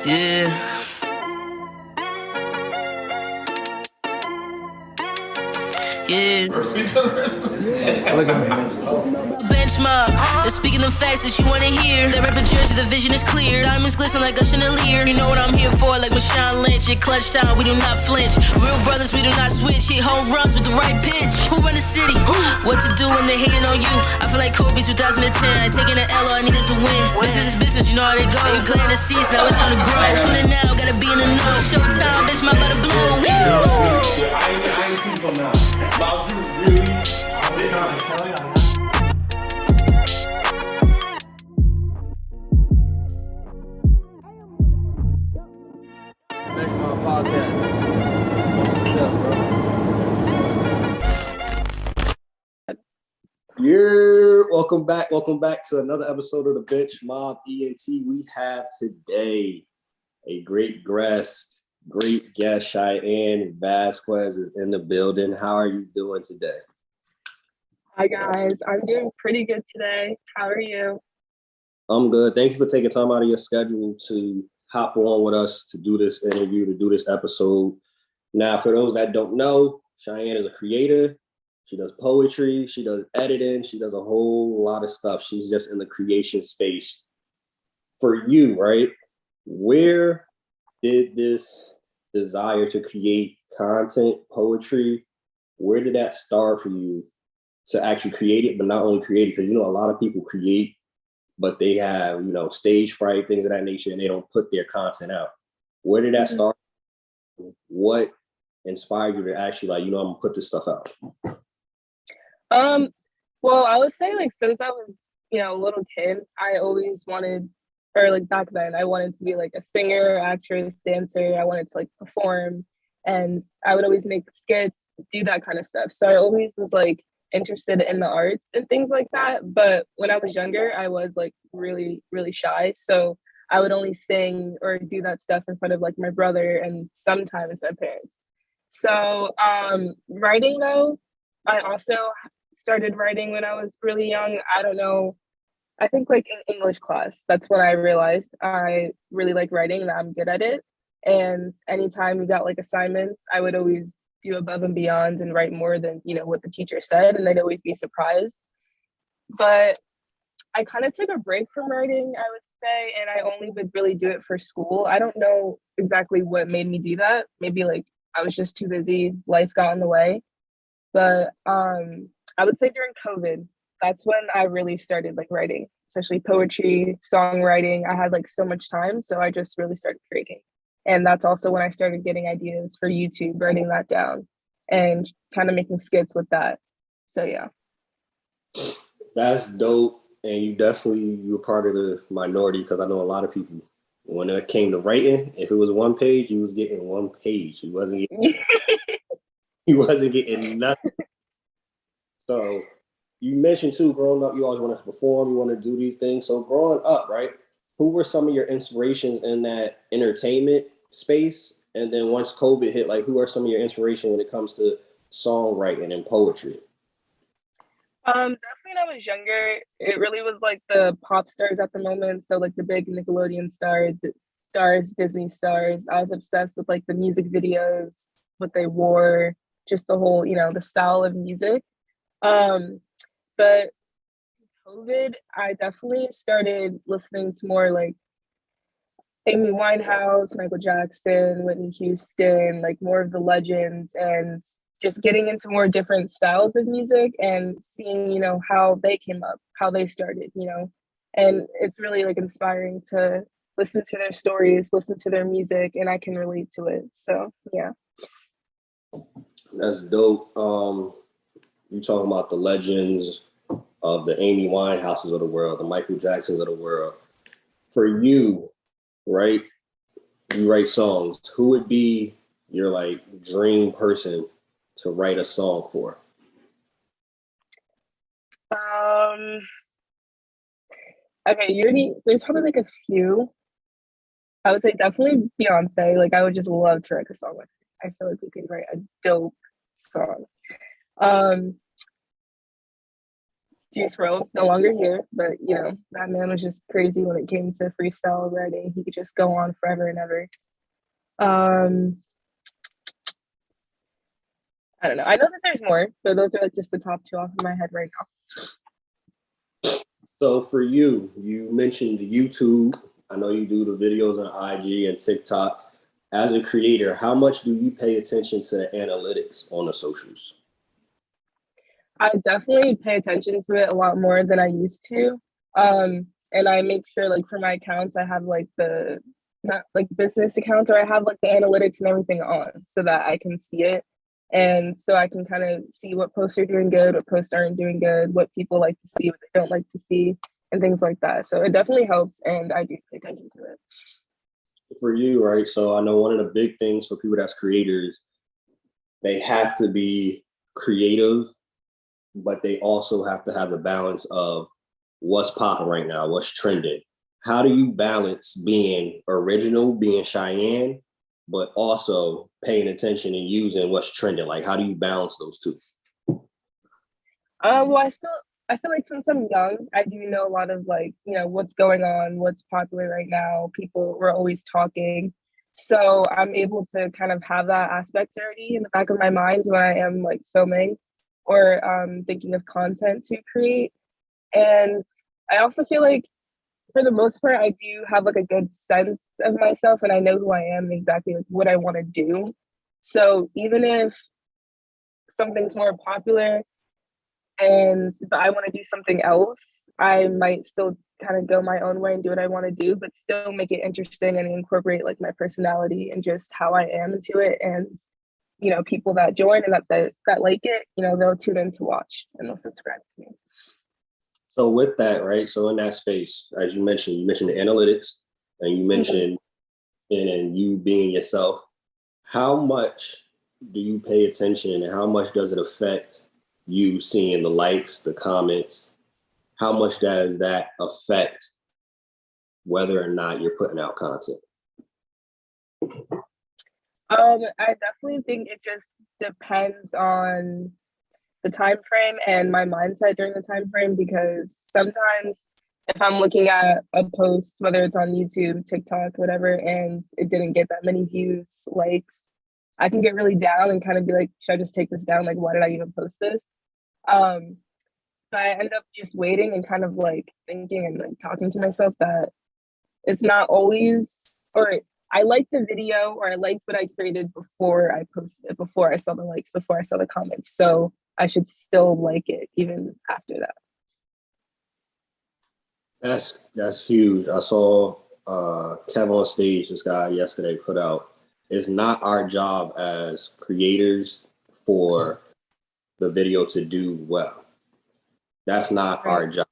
Yeah. Yeah. Look at me. Benchmark, they're speaking the facts that you wanna hear. That rapper jersey, the vision is clear. Diamonds glisten like a chandelier. You know what I'm here for, like Marshawn Lynch. At clutch time, we do not flinch. Real brothers, we do not switch. Hit home runs with the right pitch. Who run the city? What to do when they hating on you? I feel like Kobe 2010. I taking an L, all I need is a win. Business is business, you know how they go. You playing the seats, now it's time to grow. Tuning now, gotta be in the know. Showtime, bitch, my about to blow. I ain't seen from now. Miles, he was really. Next my podcast. What's up, bro? Yeah, welcome back to another episode of the Bench Mob ENT. We have today a great guest, Cheynne Vazquez is in the building. How are you doing today? Hi guys, I'm doing pretty good today. How are you? I'm good. Thank you for taking time out of your schedule to hop on with us to do this interview, to do this episode. Now, for those that don't know, Cheynne is a creator. She does poetry, she does editing, she does a whole lot of stuff. She's just in the creation space. For you, right? Where did this desire to create content, poetry, where did that start for you to actually create it, but not only create it? Because, a lot of people create, but they have, stage fright, things of that nature, and they don't put their content out. Where did that start? What inspired you to actually, I'm gonna put this stuff out? Well, I would say since I was, a little kid, I always wanted, or back then, I wanted to be a singer, actress, dancer. I wanted to perform, and I would always make skits, do that kind of stuff. So I always was interested in the arts and things like that. But when I was younger, I was really, really shy. So I would only sing or do that stuff in front of my brother and sometimes my parents. So writing though, I also started writing when I was really young. I don't know. I think in English class, that's when I realized I really like writing and I'm good at it. And anytime we got assignments, I would always do above and beyond and write more than, what the teacher said. And they'd always be surprised. But I kind of took a break from writing, I would say, and I only would really do it for school. I don't know exactly what made me do that. Maybe I was just too busy. Life got in the way. But I would say during COVID, that's when I really started writing, especially poetry, songwriting. I had so much time, so I just really started creating. And that's also when I started getting ideas for YouTube, writing that down and kind of making skits with that. So yeah. That's dope. And you were part of the minority, because I know a lot of people, when it came to writing, if it was one page, you was getting one page. You wasn't getting nothing. So you mentioned too, growing up, you always wanted to perform, you want to do these things. So growing up, right, who were some of your inspirations in that entertainment space? And then once COVID hit, who are some of your inspirations when it comes to songwriting and poetry? Definitely when I was younger, it really was the pop stars at the moment. So the big Nickelodeon stars, Disney stars. I was obsessed with the music videos, what they wore, just the whole, the style of music. But COVID, I definitely started listening to more Amy Winehouse, Michael Jackson, Whitney Houston, more of the legends, and just getting into more different styles of music and seeing, how they came up, how they started, and it's really inspiring to listen to their stories, listen to their music, and I can relate to it. So yeah. That's dope. You talking about the legends of the Amy Winehouses of the world, the Michael Jacksons of the world. For you, right? You write songs. Who would be your dream person to write a song for? Okay, there's probably a few. I would say definitely Beyonce. I would just love to write a song with her. I feel we could write a dope song. Juice WRLD, no longer here, but you know, that man was just crazy when it came to freestyle writing. He could just go on forever and ever. I don't know. I know that there's more, but those are like just the top two off of my head right now. So for you, you mentioned YouTube. I know you do the videos on IG and TikTok. As a creator, how much do you pay attention to the analytics on the socials? I definitely pay attention to it a lot more than I used to. And I make sure like for my accounts, I have like the not like business accounts, or I have like the analytics and everything on so that I can see it. And so I can kind of see what posts are doing good, what posts aren't doing good, what people like to see, what they don't like to see, and things like that. So it definitely helps, and I do pay attention to it. For you, right? So I know one of the big things for people that's creators, they have to be creative, but they also have to have the balance of what's popping right now, what's trending. How do you balance being original, being Cheynne, but also paying attention and using what's trending? Like, how do you balance those two? Well, I feel like since I'm young, I do know a lot of like, you know, what's going on, what's popular right now. People were always talking. So I'm able to kind of have that aspect already in the back of my mind when I am like filming or thinking of content to create. And I also feel like for the most part, I do have like a good sense of myself, and I know who I am and exactly like what I want to do. So even if something's more popular but I want to do something else, I might still kind of go my own way and do what I want to do, but still make it interesting and incorporate like my personality and just how I am into it. And you know, people that join and that like it, you know, they'll tune in to watch and they'll subscribe to me. So with that, right? So in that space, as you mentioned the analytics, and you mentioned and you being yourself. How much do you pay attention, and how much does it affect you seeing the likes, the comments? How much does that affect whether or not you're putting out content? I definitely think it just depends on the time frame and my mindset during the time frame, because sometimes if I'm looking at a post, whether it's on YouTube, TikTok, whatever, and it didn't get that many views, likes, I can get really down and kind of be like, should I just take this down? Like, why did I even post this? But I end up just waiting and kind of like thinking and like talking to myself that it's not always, or I liked the video or I liked what I created before I posted it, before I saw the likes, before I saw the comments. So I should still like it even after that. That's huge. I saw Kevin on stage, this guy yesterday put out, it's not our job as creators for the video to do well. That's not our job.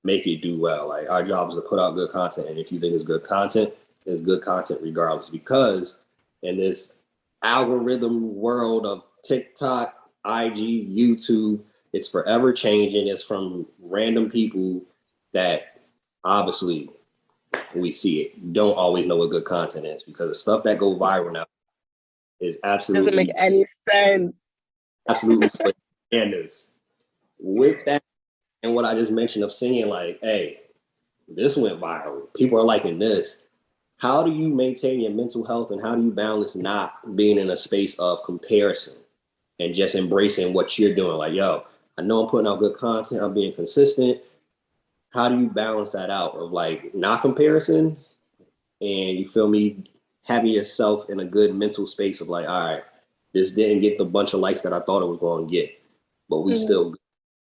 Make it do well. Like, our job is to put out good content. And if you think it's good content, it's good content regardless. Because in this algorithm world of TikTok, IG, YouTube, it's forever changing. It's from random people that obviously we see it don't always know what good content is, because the stuff that go viral now is absolutely doesn't make any sense. Absolutely bananas. With that, and what I just mentioned of seeing like, hey, this went viral, people are liking this. How do you maintain your mental health, and how do you balance not being in a space of comparison and just embracing what you're doing? Like, yo, I know I'm putting out good content, I'm being consistent. How do you balance that out of like not comparison and, you feel me, having yourself in a good mental space of like, all right, this didn't get the bunch of likes that I thought it was going to get, but we still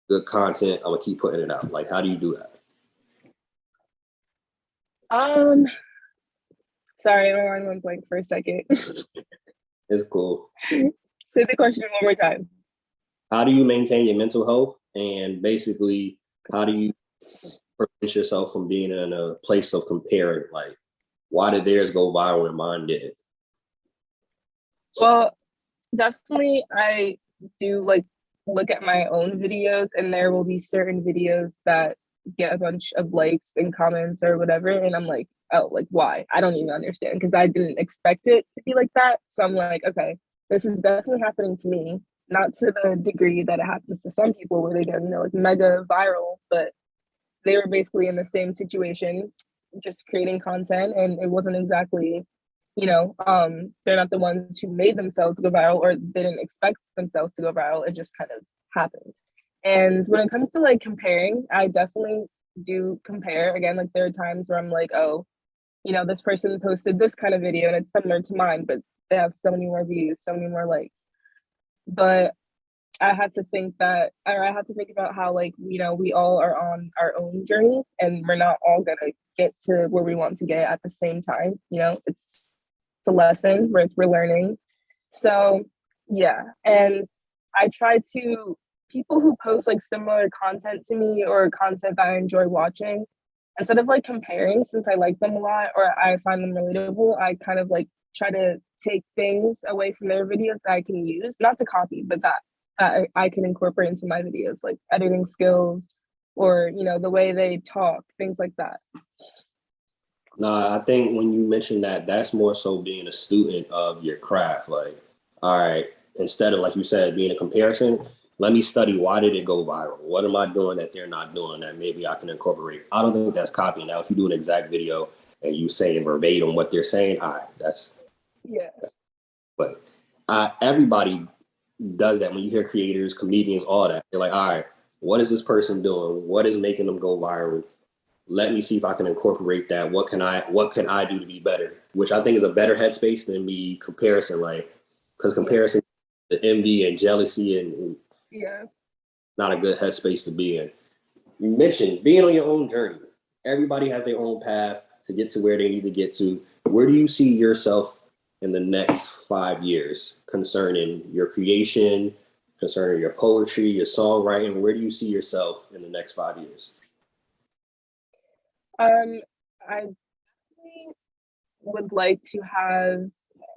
good content. I'm gonna keep putting it out. Like, how do you do that? Sorry, my mind went blank for a second. It's cool. Say the question one more time. How do you maintain your mental health, and basically, how do you prevent yourself from being in a place of comparing? Like, why did theirs go viral and mine didn't? Well, definitely I do like look at my own videos, and there will be certain videos that get a bunch of likes and comments or whatever, and I'm like, oh, like why? I don't even understand, because I didn't expect it to be like that. So I'm like, okay, this is definitely happening to me. not to the degree that it happens to some people where they get, like mega viral, but they were basically in the same situation, just creating content, and it wasn't exactly, they're not the ones who made themselves go viral, or they didn't expect themselves to go viral. It just kind of happened. And when it comes to like comparing, I definitely do compare. Again, like there are times where I'm like, oh, this person posted this kind of video and it's similar to mine, but they have so many more views, so many more likes. But I had to think about how, like, we all are on our own journey, and we're not all gonna get to where we want to get at the same time. It's a lesson we're learning. So yeah, and I try to, people who post like similar content to me or content that I enjoy watching, instead of like comparing, since I like them a lot or I find them relatable, I kind of like try to take things away from their videos that I can use, not to copy, but that I can incorporate into my videos, like editing skills or, the way they talk, things like that. No, I think when you mention that, that's more so being a student of your craft. Like, all right, instead of, like you said, being a comparison, let me study why did it go viral? What am I doing that they're not doing that maybe I can incorporate? I don't think that's copying. Now, if you do an exact video and you say verbatim what they're saying, all right, that's, yeah. But everybody does that. When you hear creators, comedians, all that, they're like, all right, what is this person doing? What is making them go viral? Let me see if I can incorporate that. What can I do to be better? Which I think is a better headspace than the comparison, like, because comparison, the envy and jealousy and yeah, not a good headspace to be in. You mentioned being on your own journey. Everybody has their own path to get to where they need to get to. Where do you see yourself in the next 5 years concerning your creation, concerning your poetry, your songwriting? Where do you see yourself in the next 5 years? I would like to have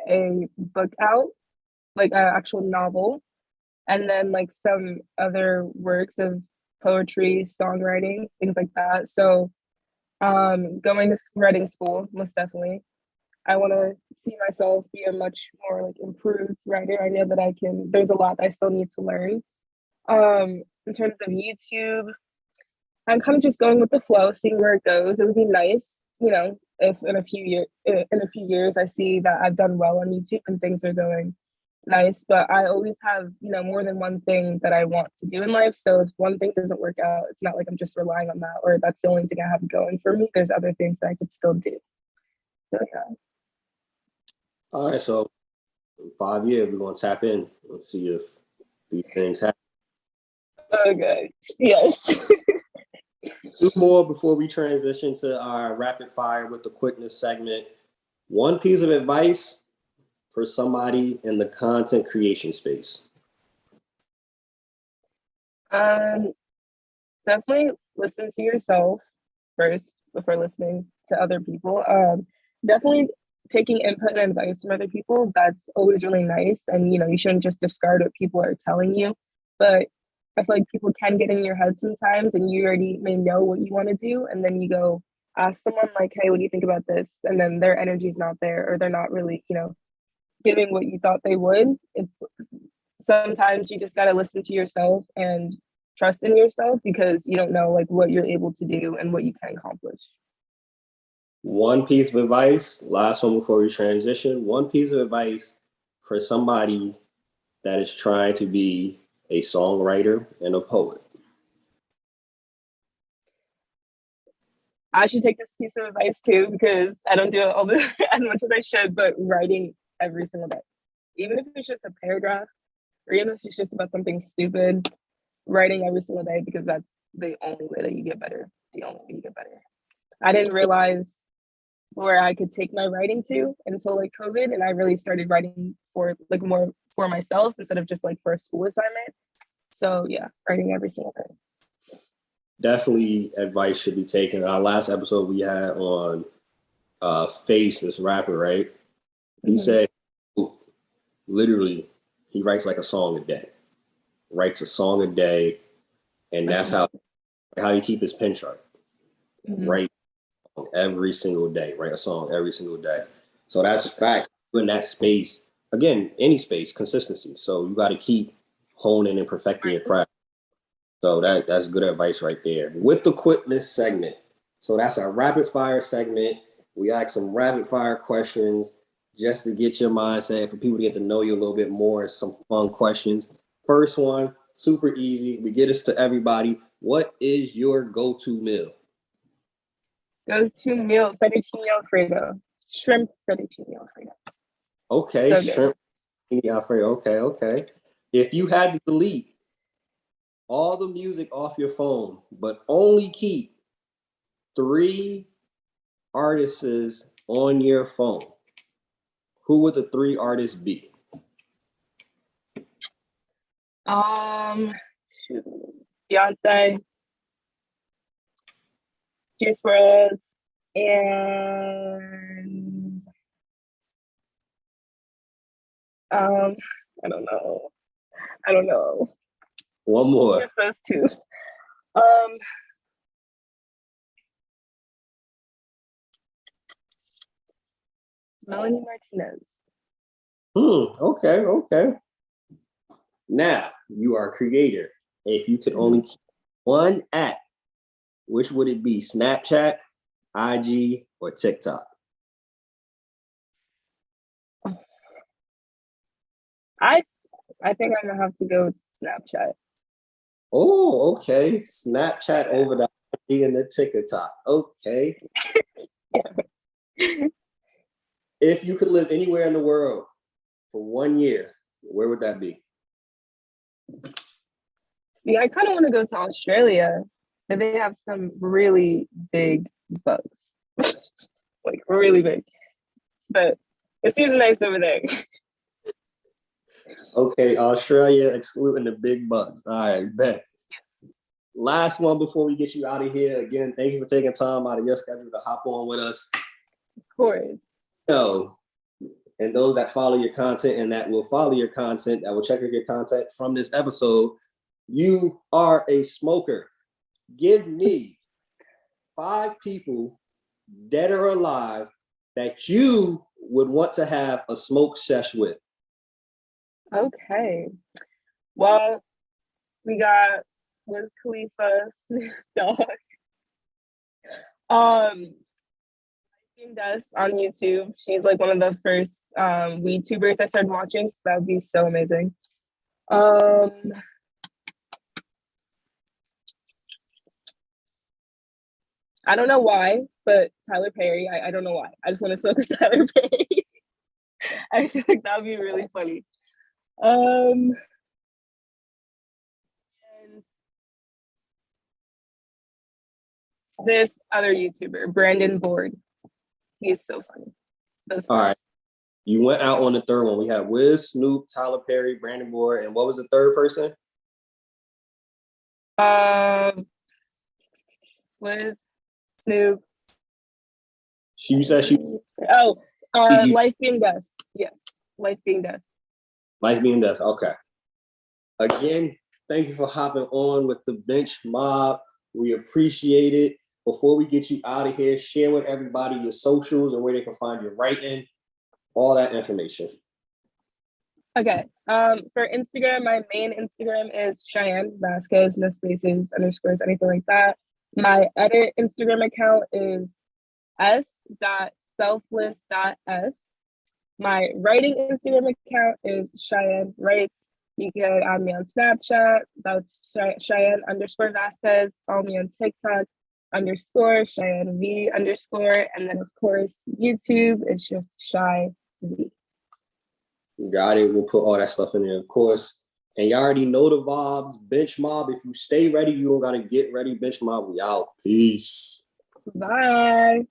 a book out, like an actual novel, and then like some other works of poetry, songwriting, things like that. So, going to writing school, most definitely. I want to see myself be a much more like improved writer. I know that I can. There's a lot that I still need to learn. In terms of YouTube, I'm kind of just going with the flow, seeing where it goes. It would be nice, if in a few years I see that I've done well on YouTube and things are going nice. But I always have, more than one thing that I want to do in life. So if one thing doesn't work out, it's not like I'm just relying on that, or that's the only thing I have going for me. There's other things that I could still do. So yeah. All right, so in 5 years, we're going to tap in and see if these things happen. Okay. Yes. Two more before we transition to our rapid fire with the quickness segment. One piece of advice for somebody in the content creation space. Definitely listen to yourself first before listening to other people. Definitely taking input and advice from other people. That's always really nice. And, you shouldn't just discard what people are telling you. But I feel like people can get in your head sometimes, and you already may know what you want to do. And then you go ask someone like, hey, what do you think about this? And then their energy's not there, or they're not really, giving what you thought they would. It's sometimes you just got to listen to yourself and trust in yourself, because you don't know like what you're able to do and what you can accomplish. One piece of advice, last one before we transition. One piece of advice for somebody that is trying to be a songwriter and a poet. I should take this piece of advice too, because I don't do it all as much as I should, but writing every single day. Even if it's just a paragraph, or even if it's just about something stupid, writing every single day, because that's the only way that you get better. The only way you get better. I didn't realize where I could take my writing to until like COVID, and I really started writing for like more for myself instead of just like for a school assignment. So yeah, writing every single day. Definitely advice should be taken. Our last episode we had on Face, this rapper, right? He said literally he writes like a song a day. Writes a song a day, and that's how you keep his pen sharp. Write every single day, write a song every single day. So that's fact. In that space, again, any space, consistency. So you got to keep honing and perfecting your craft. So that's good advice right there. With the quickness segment. So that's our rapid fire segment. We ask some rapid fire questions just to get your mindset, for people to get to know you a little bit more. Some fun questions. First one, super easy. We get this to everybody. What is your go-to meal? Go-to meal, fettuccine Alfredo. Shrimp fettuccine Alfredo. Okay, So shrimp Alfredo. Okay. If you had to delete all the music off your phone, but only keep 3 artists on your phone, who would the 3 artists be? Beyonce, Juice WRLD, and I don't know. One more. Just those 2. Melanie Martinez. Okay. Now, you are a creator. If you could only keep one app, which would it be? Snapchat, IG, or TikTok? I think I'm gonna have to go with Snapchat. Oh, okay. Snapchat over the IG and the TikTok. Okay. If you could live anywhere in the world for 1 year, where would that be? See, I kind of want to go to Australia, but they have some really big bugs, like really big. But it seems nice over there. Okay, Australia excluding the big bugs. All right, bet. Last one before we get you out of here. Again, thank you for taking time out of your schedule to hop on with us. Of course. So, and those that follow your content and that will follow your content, that will check out your content from this episode, you are a smoker. Give me 5 people, dead or alive, that you would want to have a smoke sesh with. Okay. Well, we got Wiz Khalifa, Snoop Dogg, Dust on YouTube. She's like one of the first weed tubers I started watching. So that would be so amazing. I don't know why, but Tyler Perry. I don't know why. I just want to smoke with Tyler Perry. I feel like that would be really funny. And this other YouTuber, Brandon Board. He's so funny. That's All right. You went out on the third one. We have Wiz, Snoop, Tyler Perry, Brandon Boyd, and what was the third person? Wiz, Snoop. You said she. Life Being Dust. Yes, Life Being Dust. Life Being Dust. Okay. Again, thank you for hopping on with the Bench Mob. We appreciate it. Before we get you out of here, share with everybody your socials and where they can find your writing, all that information. Okay. For Instagram, my main Instagram is Cheynne Vazquez, no spaces, underscores, anything like that. My edit Instagram account is s.selfless.s. My writing Instagram account is Cheynne Writes. You can add me on Snapchat. That's Cheynne_Vazquez. Follow me on TikTok _Cheynne V_. And then, of course, YouTube, it's just Shy V. Got it. We'll put all that stuff in there, of course. And you already know the vibes. Bench Mob. If you stay ready, you don't got to get ready. Bench Mob, we out. Peace. Bye.